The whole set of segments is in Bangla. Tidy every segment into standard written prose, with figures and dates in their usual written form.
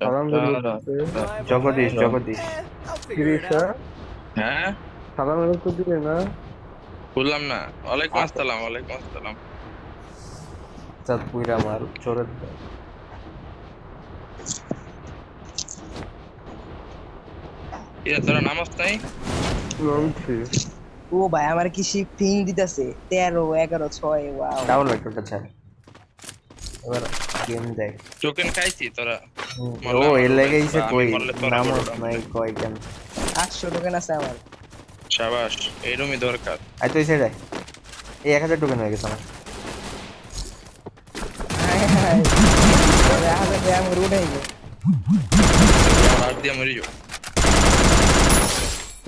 সালাম দিল করতে জগদীশ জগদীশ গিরিশা হ্যাঁ সালাম আলাইকুম তো দিলে না বললাম না। ওয়ালাইকুম আচ্ছা আসসালাম, ওয়ালাইকুম আসসালাম। চাঁদ পুইরা মার চোরের দল। ইয়া তোরা নামাজ নাই? নামছি ও ভাই আমার কি শিফটিং দিতেছে 13 11 6 ওয়াও। ডাবল ভেক্টরটা ছাড় এবার গেম দেখ। টোকেন খাইছি তোরা? ও মরলে আমার এর উড়াইস লেগেইছে বা আমি কই মরলে তোরা নামস উড়াম। নাই কয় কেন 800 টোকেন আছে আমার। শাবাশ, এইরকমই দরকার। আই তুই ছেড়ে এই 1000 টোকেন হয়ে গেছে আমার। হায় হায় তবে হাজার টাকা আমার উঠাই গো। আর দিয়ে মরি যাও।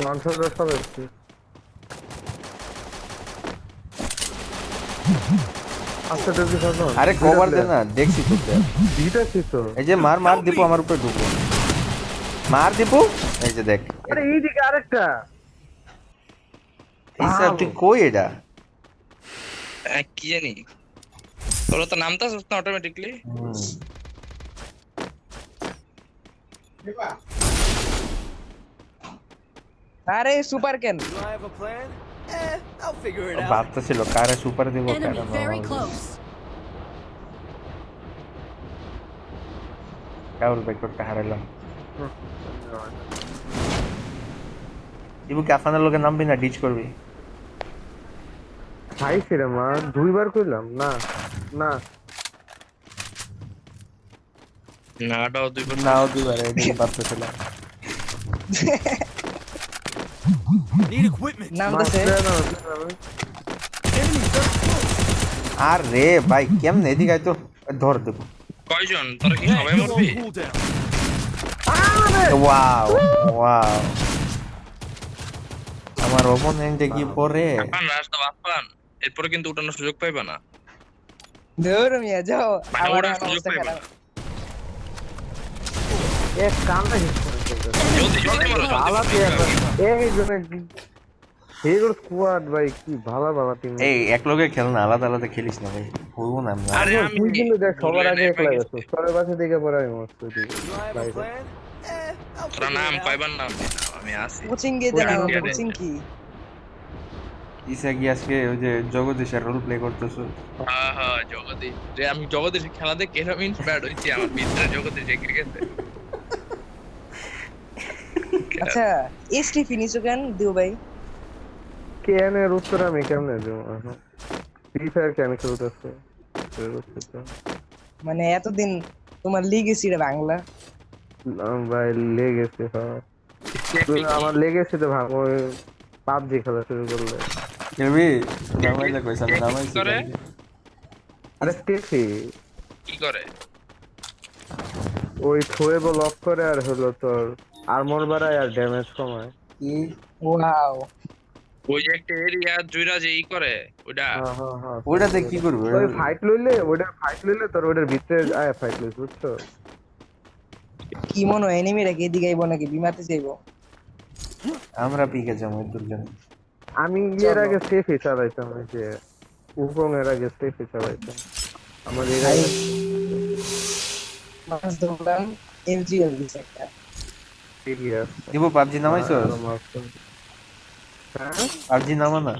মাংসের রাস্তা দেখছি আচ্ছা দেখি সালাম আরে কভার দে না দেখছি তো দুইটা ছিল তো এই যে মার মার দীপু আমার উপরে ঢুকো মার দীপু এই যে দেখ আরে এইদিকে আরেকটা এই স্যার তুই কই এটা কি জানি, তোরা তো নামতাস না অটোমেটিকলি। আরে সুপার কেন ভাবতে ছিল কারে সুপার দিব কারে Enemy very close. ডাবল ভেক্টরটা হারাইলাম দীপু কি আফানের লোকে নামবি না ডিচ করবি খাইছি রে মা দুইবার কইলাম না না নাটাও দুই বার। নাও দুইবার এটাই ভাবতে ছিলাম নামতেছে আর রে ভাই কেমনে এদিকে আয় তো ধর দেবো কয়জন তোরা কি সবাই মরবি? ওয়াও ওয়াও আমার অপোনেন্টে কি পরে আপান রাস্তা বাপান, এরপরে কিন্তু উঠানোর সুযোগ পাইবা না। ধর মিয়া যাও মানে আবার ওঠানোর আমার সুযোগ অবস্থা পাইবা না। খারাপ। এক কামটা হিট করে ফেলতে জলদি জলদি মারো, জলদি আলাদা এই জন্য হেগুর স্কোয়াড ভাই কি ভালো ভালো টিম এই এক লগে খেল না আলাদা আলাদা খেলিস না ভাই হইবো না আমরা আরে আমি তুই কিন্তু দেখ সবার ভুলে আগে নাই একলা পাইছি। গেছো সবার পাশে দেখে পরে আমি মস্ত দিই তোরা নাম কয়বার নাম দিস? আমি আসি। কোচিং গিয়ে দেন কোচিং আমার গিয়ে কোচিং কি ইসা কি আজকে ওই যে জগদীশের রোল প্লে করতেছো হ্যাঁ হ্যাঁ জগদীশ রে, আমি জগদীশের খেলা দেখে এরকম ইন্সপায়ার্ড হয়েছি। আমার ভিতরে জগদীশ ক্রিকেটে। আচ্ছা এসটি ফিনিশো কেন দিও ভাই কেন এর উত্তর আমি কেমনে দেবো এখন ফ্রি ফায়ার কেন খেলতেছে মানে এতদিন তোমার লিগেসি রে বাংলা ভাই লেগেছে আমার লেগেছে তো ভাঙো পাবজি খেলা শুরু করলে খেলবি নামাই যা কইছ আমি কি নামাইছি করে? আরে স্টেফি কি করে? ওই থ্রোয়েবল অফ করে আর হলো তোর আর্মর বাড়ায় আর ড্যামেজ কমায় কি ওয়াও ওই যে একটা এরিয়া জুইরা যে ই করে ওইটা। হ্যাঁ হ্যাঁ হ্যাঁ ওইটাতে কি করবে ওই ফাইট লইলে তোর ওটার ভিতরে আয় ফাইট লইছ বুঝছো কি মনে হয় এনিমিরা কি এদিকে আইবো নাকি বিমাতে যাইবো আমরা পিকে যাবো দুজন আমি এর আগে সেফই চালাইতাম ওই যে উকং এর আগে সেফই চালাইতাম আমার এর আগে মাস ধরলাম এমজিএল দিছে একটা সিরিয়াস দিব পাবজি নামাইছো পাবজি নামা না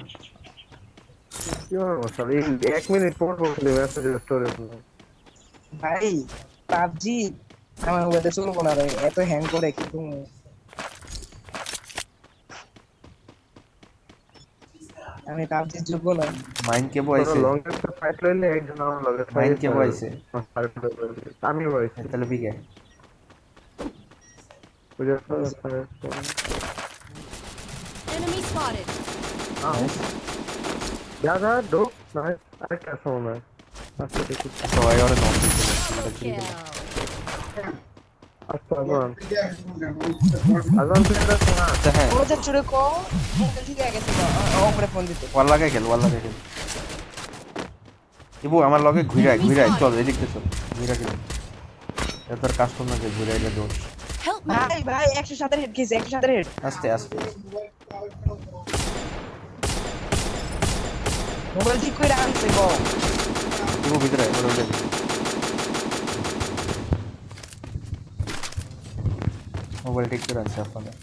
কি মশাল এই 1 মিনিট পর পর খালি মেসেজ স্টোরেজ না ভাই পাবজি আমার মোবাইলে চলবো না রে এত হ্যাং করে কি তুমি আমি পাবজির যোগ্য না মাইন্ড কে তোর বইছে লংগেস্ট ফাইট লইলে একজন আমার লগে মাইন্ড কে বইছে আমি বইছি তাহলে পিকে বুঝে Enemy spotted. যা যা ঢোক না আরেকটা সময় আচ্ছা দেখি সবাই ওরে নক Double kill. আচ্ছা আজান প্লেয়ার আছে না আচ্ছা হ্যাঁ ও যা চুরে কো মোবাইল ঠিক হয়ে গেছে ও করে ফোন দিতে ওয়াল লাগাই খেল দিব আমার লগে ঘুরাই চল এদিকে চল ঘুরা তোর কাস্টমারকে ঘুরাইলে দোষ Help me. ভাই ভাই 107 হেড খেয়েছে 107 হেড আস্তে আস্তে মোবাইল ঠিক করে আনছে গো দিব ভিতরে ওরে মোবাইল ঠিক করে আছে আপনাদের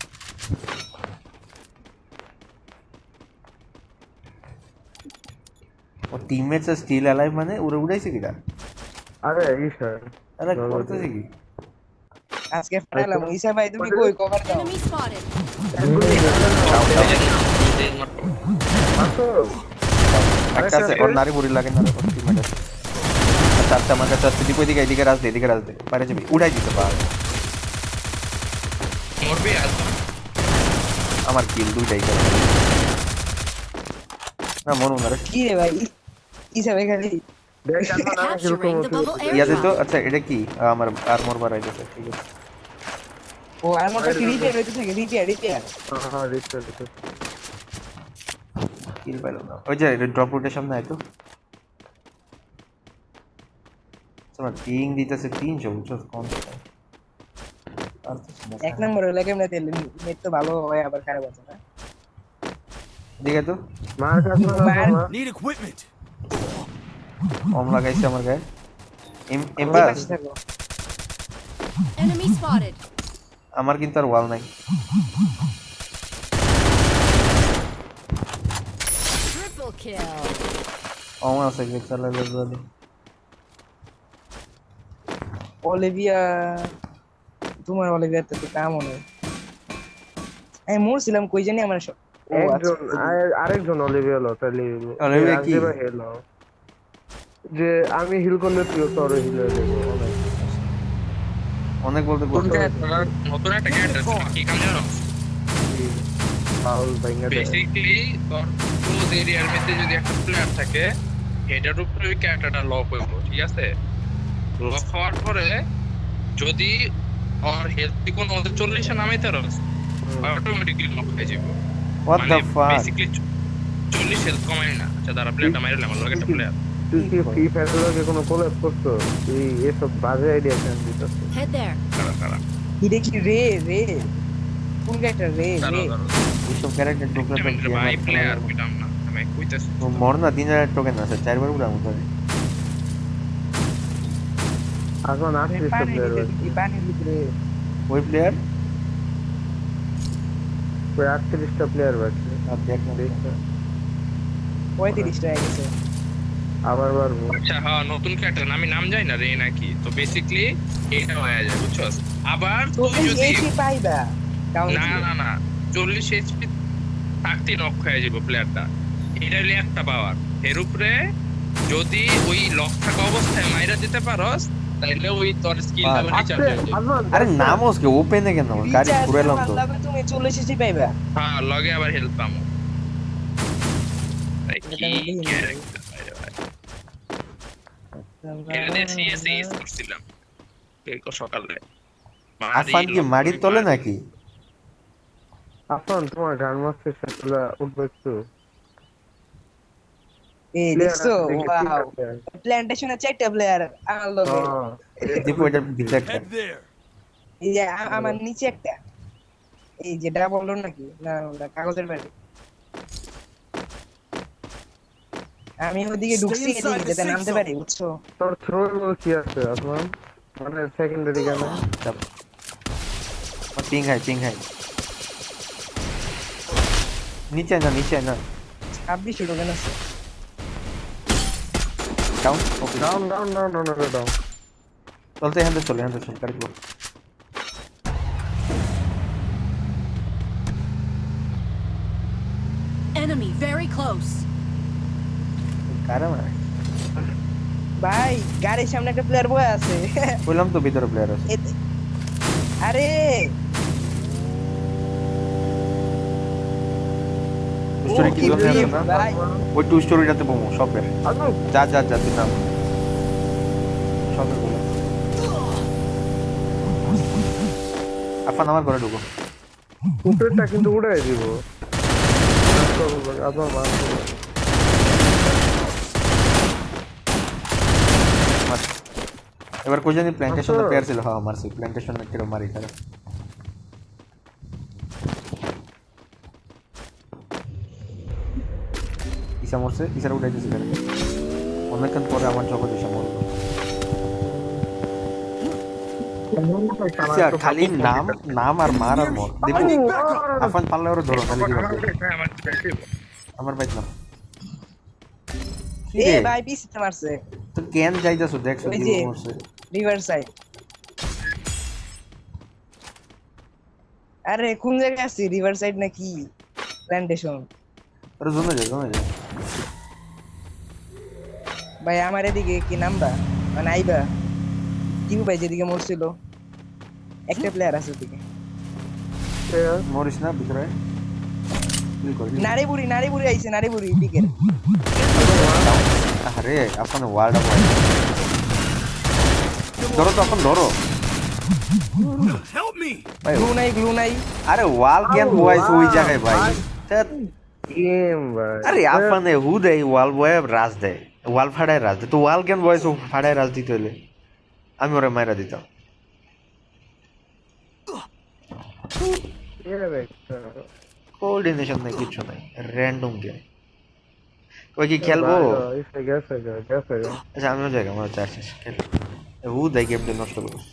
ও টিমমেটস স্টিল অ্যালাইভ মানে উড়ে উড়াইছে কিটা আরে স্যার আরে করতেছে কি আজকে ফাটালাম ইসা ভাই তুমি কই কভার দাও Enemy spotted. একটা আছে ওর নারী বুড়ি লাগে না ওর টিমমেট আছে আচ্ছা আচ্ছা আমার কাছে আসছে এদিকে রাজ দে পারে যাবি উড়াই দিতে পার মরবি আর আমার কিল দুইটাই করে না মরু না রে কি রে ভাই ইসা ভাই খালি দেখ আজমান আমি কিরকম Capturing the bubble ইয়াতে তো airdrop. আচ্ছা এটা কি আমার আর্মর বাড়াই দিতে ঠিক আছে ও আর মত রিপেয়ার হইতে থাকে রিপেয়ার হ্যাঁ রিস্টার্ট কিল পাইলো না ওই যে ড্রপ রুটের সামনে আয় তো তোমার পিং দিতেছে 300 বুঝছো কোন আর তো সমস্যা এক নম্বর হইলে কেমনে তেল নেট তো ভালো হয় আবার খারাপ আছে না দিকে তো মার কাছে মার- Need equipment. কম লাগাইছে আমার গায়ে ওই এমবাস পাশে থাকো Enemy spotted. আমার কিন্তু আর ওয়াল নাই Triple kill. কম আছে কি চালালে বলি অলিভিয়া তোমার অলিভিয়া তো কাম নেই আমি মরছিলাম কই জানি আমার ও আচ্ছা একজন আরেকজন অলিভিয়া হলো তাহলে অলিভিয়া কি? হেলো যে আমি হিল করলে তুই তোর হিল হয়ে যাবে অনেক বলতে কোন বলতে নতুন একটা ক্যারেক্টার কি কাম জানো পাউল ভাইঙ্গা দেয়। বেসিক্যালি তোর ক্লোজ এরিয়ার মধ্যে যদি একটা প্লেয়ার থাকে এটার উপরে ওই ক্যারেক্টারটা লক হইব ঠিক আছে লক হওয়ার পরে যদি ওর হেলথ কোন ওদের 40 এ নামাইতে রস অটোমেটিক্যালি লক হয়ে যাবে what the fuck basically 40 health কমাই না আচ্ছা দাঁড়া প্লেয়ারটা মাইরলাম আমার লগে একটা প্লেয়ার তুই কি ফ্রি ফায়ারের লগে কোনো কোলাব করছো তুই এসব বাজে আইডিয়া কেন দিতেছিস Head there. কারা এটা কি রে কোন একটা রে এইসব ক্যারেক্টার ঢুকলে তো ভাই প্লেয়ার বিটাম না আমি কইতাছি মর না 3000 টোকেন আছে 4 বার উড়ামু ধরে এখন আসছিস তো প্লেয়ার পানির ভিতরে ওই প্লেয়ার ওই 38টা প্লেয়ার বাকি আর দেখ না দেখ না। 35 টাকা গেছে আবার বাড়বো আচ্ছা হ্যাঁ নতুন ক্যারেক্টার আমি নাম জানি না রে নাকি তো বেসিক্যালি এটা হয়ে যায় বুঝছস আবার তুই যদি এইচপি পাইবা না না না 40 এইচপি থাকতে নক হয়ে যাবে প্লেয়ারটা এটা হলো একটা পাওয়ার এর উপরে যদি ওই লক থাকা অবস্থায় মাইরা দিতে পারস তাহলে ওই তোর স্কিল লেভেল রিচার্জ হয়ে যাবে আজমান আরে নামোস কে ওপেনে কেন গাড়ি ঘুরাইলাম তো তুমি 40 এইচপি পাইবা হ্যাঁ লগে আবার হেল্প পামু ভাই কি এটা আমি দেখিনি। character ভাই ভাই। এটা দিয়ে সিএস করছিলাম কালকে সকালে আফান কি মাটির তলে নাকি আফান তোমার গান মাস্টার সাথে উঠবে একটু এই দেখছো দেখি, ঠিক ওয়াও আছে। প্ল্যান্টেশনের 4টা প্লেয়ার আমার লগে হ্যাঁ। দীপু এটা ভিতরটা Head there. এই যে আমার নিচে একটা এই যে ডাবল ডোর নাকি না ওটা কাগজের বাড়ি আমি ওদিকে ঢুকছি Stay inside এদিকে the যাতে safe নামতে zone. পারি বুঝছো তোর থ্রোর কি আছে আজমান মানে সেকেন্ডারি গানে পিং হাই নিচে না 26 টোকেন আছে ডাউন ওকে ডাউন চলতে হ্যান্ডে চলে গাড়ি বল Enemy very close. কারা মারে ভাই গাড়ির সামনে একটা প্লেয়ার বয়ে আছে বললাম তো ভিতরে প্লেয়ার আছে আরে স্টোরি কি জন্য আছে না ভাই ওই টু স্টোরিটাতে বমু শপের আজমান যা তুই নাম শপের বলে আফান আমার ঘরে ঢুকো উপরেরটা কিন্তু উড়াই দিব আজমান মার এবার কই জানি প্ল্যান্টেশন পেয়ার ছিল হ্যাঁ মারছি প্ল্যান্টেশন কেরো মারি তারা ইসা মরছে ইসার উঠাইতেছে গাড়ি অনেকক্ষণ পরে আমার জগৎ ইসা মরলো স্যার খালি নাম নাম আর মার আর মর দীপু আফান পারলে ওরা ধরো তাহলে কি হবে আমার দেখি আমার বাইক নাম এ ভাই পিছতে মারছে তো কেন যাইতাছো দেখছো ওই কি যে করছে রিভার সাইড আরে কোন জায়গায় আছি রিভার সাইড নাকি প্ল্যান্টেশন আরে জমে যায় ভাই আমার এদিকে কি নামবা মানে আইবা টিউ ভাই যেদিকে মরছিল একটা প্লেয়ার আছে ওদিকে মরিস না ভিতরে কি করবি নারী বুড়ি আইছে নারী বুড়ি পিকের আরে আপন ওয়ার্ল্ড অফ ধরো তো আপন ধরো ভাই গ্লু নাই আরে ওয়াল কেন বয়স ওই জায়গায় ভাই ধ্যাৎ। গেম ভাই আরে আফানে হু দেয় ওয়াল বয় রাজ দেয় ওয়াল ফাড়ায় রাজ দেয় তো ওয়াল কেন বয়স ও ফাড়ায় রাজ দিতে হলে আমি ওরা মাইরা দিতাম কোঅর্ডিনেশন নেই কিছু নাই র্যান্ডম গেম ওই কি খেলবো গেছে আচ্ছা আমিও যাই আমার চার্জ শেষ খেল হু দেয় গেমটা নষ্ট করিস